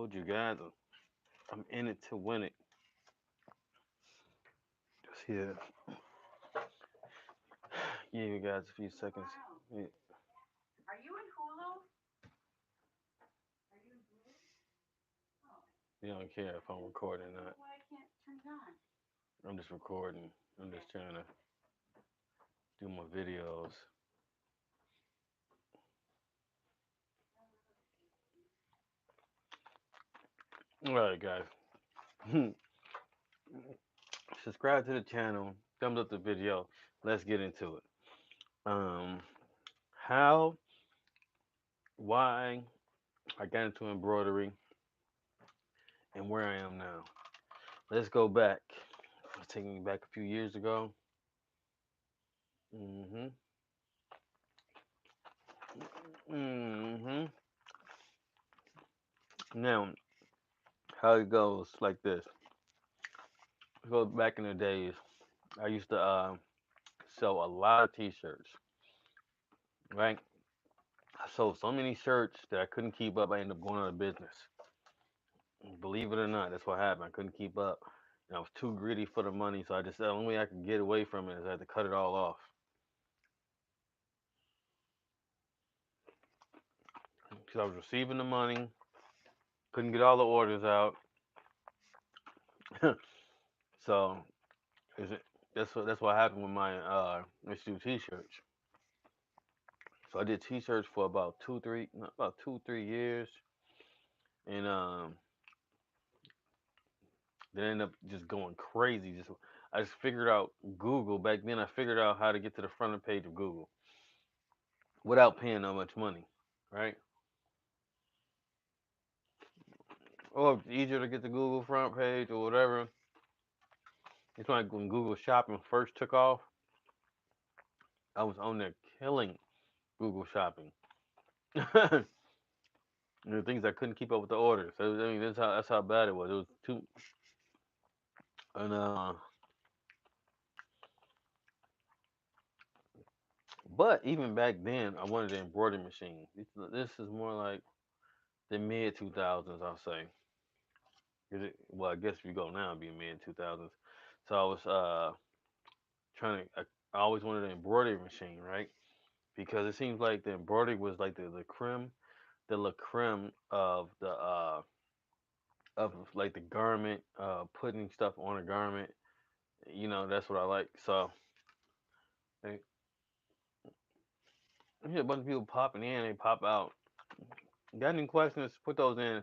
told you guys, I'm in it to win it. Just here, give you guys a few seconds. Yeah, you don't care if I'm recording or not. I'm just recording. I'm just trying to do my videos. All right, guys. Subscribe to the channel. Thumbs up the video. Let's get into it. Um, how, why I got into embroidery, and where I am now. Let's go back. It's taking me back a few years ago. hmm hmm Now, how it goes like this. It goes back in the days. I used to sell a lot of T-shirts. Right? I sold so many shirts that I couldn't keep up. I ended up going out of business. Believe it or not, that's what happened. I couldn't keep up. And I was too greedy for the money, so I just the only way I could get away from it is I had to cut it all off. Because I was receiving the money, couldn't get all the orders out. So is it, that's what happened with my let's do T-shirts. So I did T-shirts for about 2 3 years, and then ended up just going crazy. I just figured out Google back then. I figured out how to get to the front of the page of Google without paying that much money, right? Or if it's easier to get the Google front page or whatever. It's like when Google Shopping first took off. I was on there killing Google Shopping. The things I couldn't keep up with the orders. I mean, that's how bad it was. It was too. And but even back then, I wanted an embroidery machine. This is more like the mid 2000s, I'll say. Well, I guess if you go now, it'd be mid 2000s. So I was trying to. I always wanted an embroidery machine, right? Because it seems like the embroidery was like the creme, the la creme of like the garment, putting stuff on a garment. That's what I like. So hey, I hear a bunch of people popping in, they pop out. Got any questions? Put those in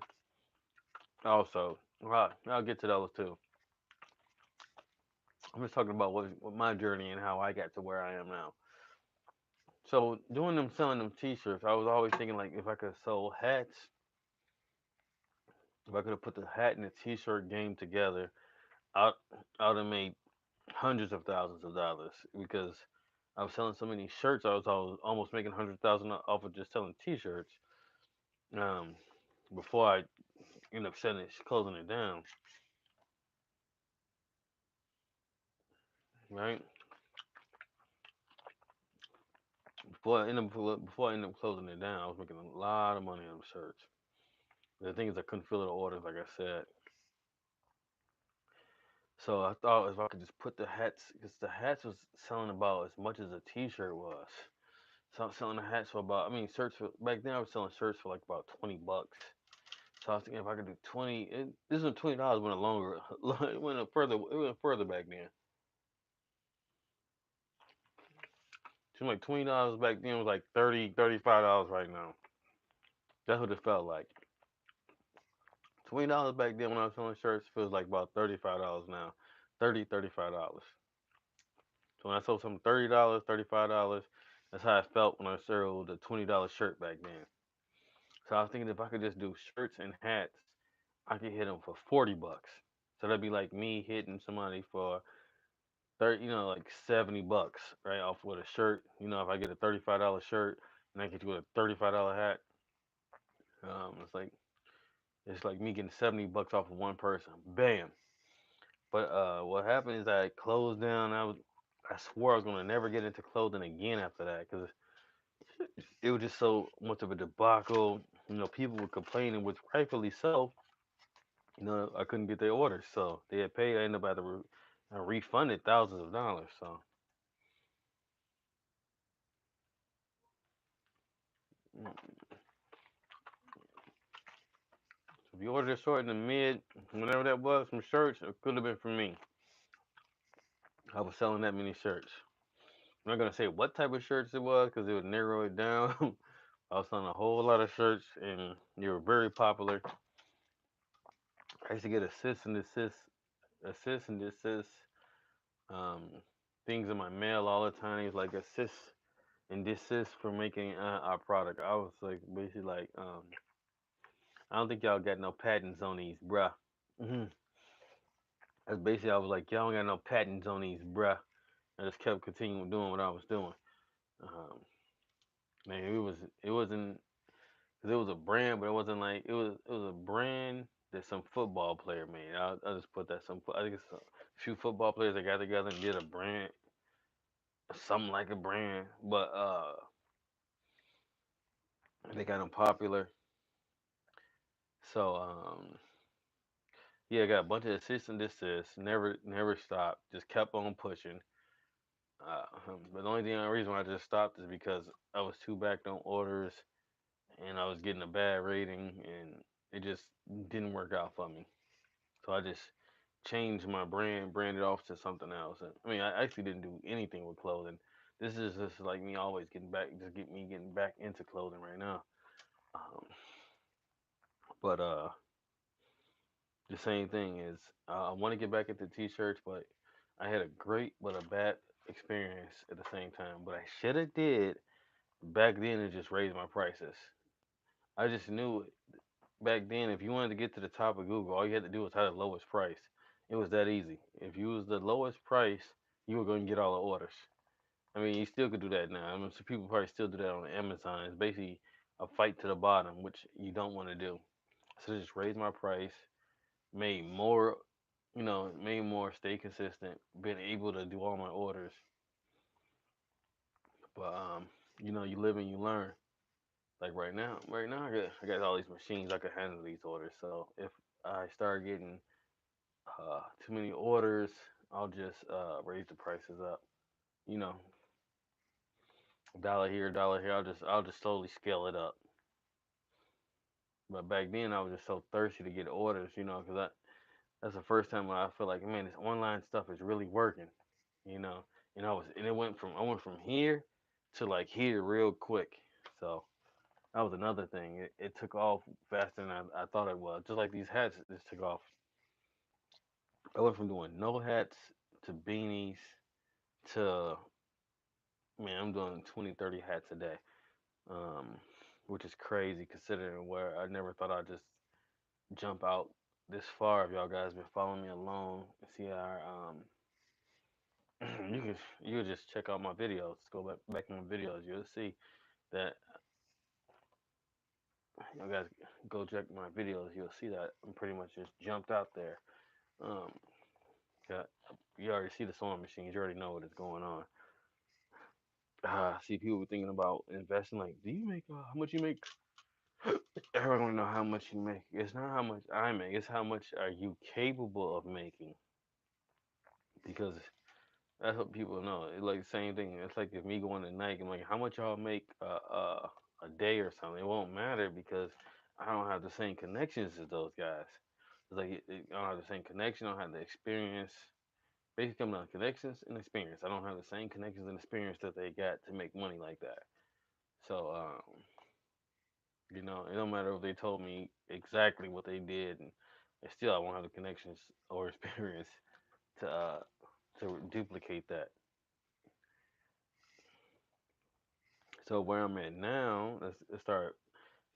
also. All right, I'll get to those too. I'm just talking about what my journey and how I got to where I am now. So doing them selling them T-shirts, I was always thinking like if I could sell hats, if I could have put the hat and the T-shirt game together, I I would have made hundreds of thousands of dollars because I was selling so many shirts. I was almost making 100,000 off of just selling T-shirts. Um, before I end up closing it down, right? Before I end up closing it down, I was making a lot of money on shirts. The thing is, I couldn't fill the orders, like I said. So I thought if I could just put the hats, because the hats was selling about as much as a T-shirt was. So I was selling the hats for about, I mean, shirts for back then I was selling shirts for like about $20. So I was thinking if I could do 20, this was $20 went a longer, it went a further, it went further back then. Seemed like $20 back then was like 30, $35 right now. That's what it felt like. $20 back then when I was selling shirts feels like about $35 now. 30, $35. So when I sold something $30, $35, that's how I felt when I sold a $20 shirt back then. So I was thinking if I could just do shirts and hats, I could hit them for $40. So that'd be like me hitting somebody for 30, like $70, right? Off with a shirt. If I get a $35 shirt and I get you with a $35 hat, it's like me getting $70 off of one person. Bam. But what happened is I closed down. I swore I was gonna never get into clothing again after that because it was just so much of a debacle. People were complaining, which rightfully so. I couldn't get their orders, so they had paid. I ended up having to refunded thousands of dollars. So mm, if you ordered a short in the mid, whenever that was, from shirts, it could have been for me. I was selling that many shirts. I'm not gonna say what type of shirts it was because it would narrow it down. I was selling a whole lot of shirts, and they were very popular. I used to get assist and desist um, things in my mail all the time. It's like assist and desist for making our product. I was like basically like, I don't think y'all got no patents on these, bruh. That's basically I was like, y'all don't got no patents on these, bruh. I just kept continuing doing what I was doing. Um, man, it wasn't because it was a brand, but it wasn't like it was a brand that some football player made. I'll just put that I think it's a few football players that got together and did a brand, something like a brand, but they got them popular. So yeah, I got a bunch of assists and desists. Never stopped. Just kept on pushing. But the only reason why I just stopped is because I was too backed on orders and I was getting a bad rating and it just didn't work out for me. So I just changed my branded off to something else. And, I mean, I actually didn't do anything with clothing. This is just like me always getting back into clothing right now. Um, but the same thing is I want to get back into t-shirts, but I had a great but a bad experience at the same time. But I should have did back then is just raise my prices. I just knew back then if you wanted to get to the top of Google, all you had to do was have the lowest price. It was that easy. If you was the lowest price, you were going to get all the orders. I mean, you still could do that now. I mean, some people probably still do that on Amazon. It's basically a fight to the bottom, which you don't want to do. So just raise my price, made more, made more, stay consistent, been able to do all my orders. But you live and you learn. Like right now I got all these machines I can handle these orders. So if I start getting too many orders, I'll just raise the prices up. You know, dollar here, dollar here. I'll just slowly scale it up. But back then I was just so thirsty to get orders, because that's the first time when I feel like, man, this online stuff is really working, you know. And I went from here to like here real quick. So that was another thing. It took off faster than I thought it was. Just like these hats just took off. I went from doing no hats to beanies to, man, I'm doing 20, 30 hats a day. Um, which is crazy considering where I never thought I'd just jump out this far. If y'all guys been following me along, see our you can just check out my videos. Go back in my videos. You'll see that y'all guys go check my videos. You'll see that I'm pretty much just jumped out there. Um, got, you already see the sewing machines. You already know what is going on. See, people were thinking about investing. Like, do you make how much you make? Everyone want to know how much you make. It's not how much I make. It's how much are you capable of making. Because that's what people know. It's like the same thing. It's like if me going to Nike, I'm like, how much y'all make a day or something? It won't matter because I don't have the same connections as those guys. It's like I don't have the same connection. I don't have the experience. Basically, I'm not connections and experience. I don't have the same connections and experience that they got to make money like that. So, it don't matter if they told me exactly what they did, and still I won't have the connections or experience to duplicate that. So where I'm at now, let's start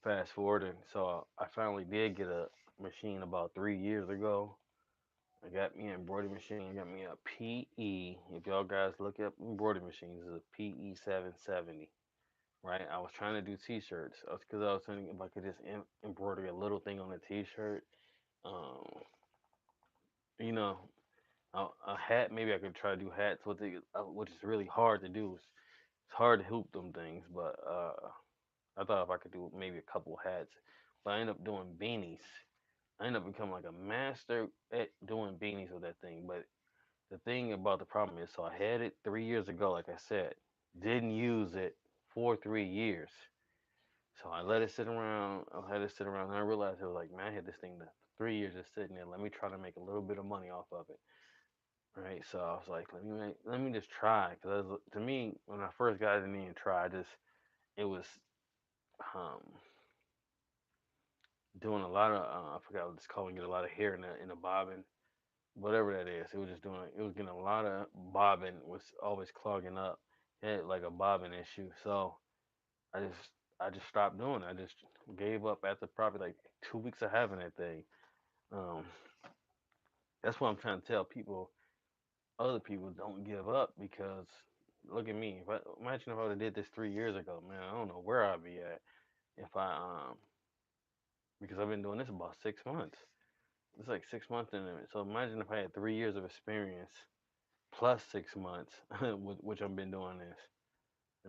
fast forwarding. So I finally did get a machine about 3 years ago. I got me an embroidery machine. I got me a PE. If y'all guys look up embroidery machines, it's a PE 770. Right? I was trying to do T-shirts because I was thinking if I could just embroider a little thing on a T-shirt. Um, you know, a hat. Maybe I could try to do hats, which is really hard to do. It's hard to hoop them things, but I thought if I could do maybe a couple hats, but I ended up doing beanies. I ended up becoming like a master at doing beanies with that thing. But the thing about the problem is, so I had it 3 years ago, like I said, didn't use it for 3 years. So I let it sit around. I had it sit around, and I realized it was like, man, I had this thing for 3 years just sitting there. Let me try to make a little bit of money off of it, right? So I was like, let me just try, because to me, when I first got it, I didn't even try. It was um, doing a lot of I forgot what it's called. Get a lot of hair in the bobbin, whatever that is. It was just doing. It was getting a lot of bobbin. Was always clogging up. It had like a bobbin issue. So I just I just stopped doing it. I just gave up after probably like 2 weeks of having that thing. Um, that's what I'm trying to tell people. Other people don't give up, because look at me. Imagine if I would have did this 3 years ago, man. I don't know where I'd be at if I because I've been doing this about 6 months. It's like 6 months in it. So imagine if I had 3 years of experience plus 6 months, which I've been doing this.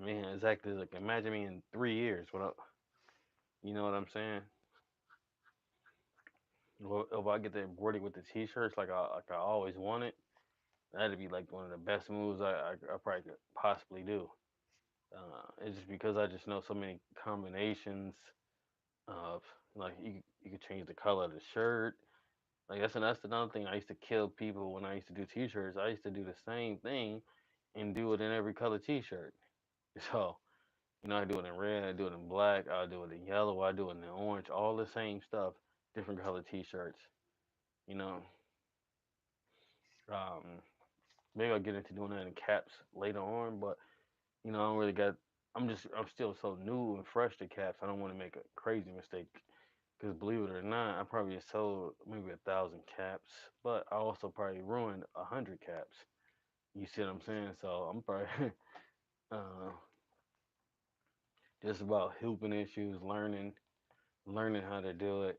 I mean, exactly. Like imagine me in 3 years. You know what I'm saying? Well, if I get the embroidery with the t-shirts like I always wanted, that'd be like one of the best moves I probably could possibly do. It's just because I just know so many combinations of, like, you could change the color of the shirt. Like that's another thing. I used to kill people when I used to do t-shirts. I used to do the same thing and do it in every color t-shirt. So, I do it in red, I do it in black, I do it in yellow, I do it in orange, all the same stuff, different color t-shirts. You know, um, maybe I'll get into doing that in caps later on, but I don't really got. I'm still so new and fresh to caps. I don't want to make a crazy mistake. Because believe it or not, I probably sold maybe 1,000 caps, but I also probably ruined 100 caps. You see what I'm saying? So I'm probably uh, just about hooping issues, learning how to do it.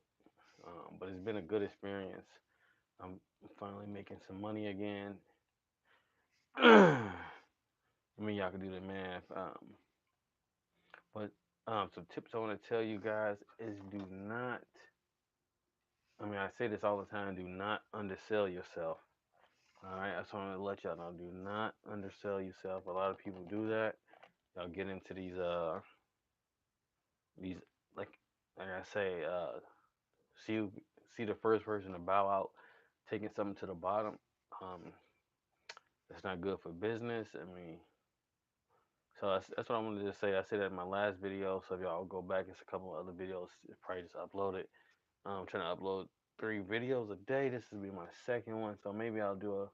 But it's been a good experience. I'm finally making some money again. I mean, y'all can do the math. But some tips I want to tell you guys is, do not. I mean, I say this all the time. Do not undersell yourself. All right, I just want to let y'all know. Do not undersell yourself. A lot of people do that. Y'all get into these like I say, see see the first person to bow out, taking something to the bottom. Um, that's not good for business. I mean, so that's what I wanted to say. I said that in my last video. So if y'all go back, it's a couple of other videos. Probably just uploaded. I'm trying to upload 3 videos a day. This will be my second one. So maybe I'll do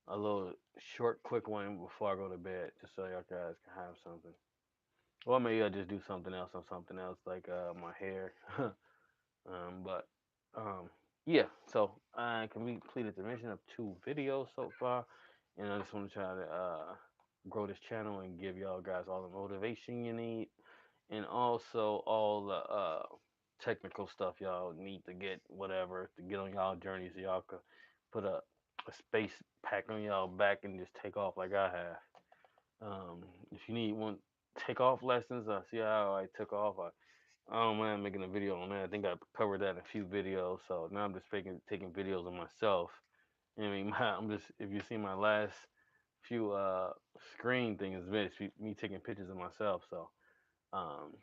a little short, quick one before I go to bed, just so y'all guys can have something. Or maybe I'll just do something else on something else, like my hair. But yeah, so I completed the mission of 2 videos so far, and I just want to try to grow this channel and give y'all guys all the motivation you need, and also all the technical stuff y'all need to get, whatever, to get on y'all journey, so y'all could put a space pack on y'all back and just take off like I have. If you need one take off lessons, I see how I took off. I don't mind making a video on that. I think I covered that in a few videos. So now I'm just taking videos of myself. I mean, I'm just, if you see my last few screen things, it's me taking pictures of myself. So um,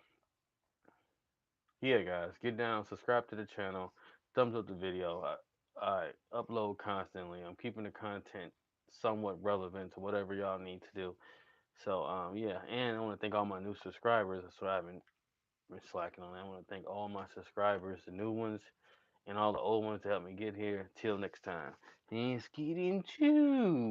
yeah, guys, get down, subscribe to the channel, thumbs up the video. I upload constantly. I'm keeping the content somewhat relevant to whatever y'all need to do. So yeah, and I want to thank all my new subscribers. That's what I've been slacking on. I want to thank all my subscribers, the new ones, and all the old ones that helped me get here. Till next time, and skeeting chew.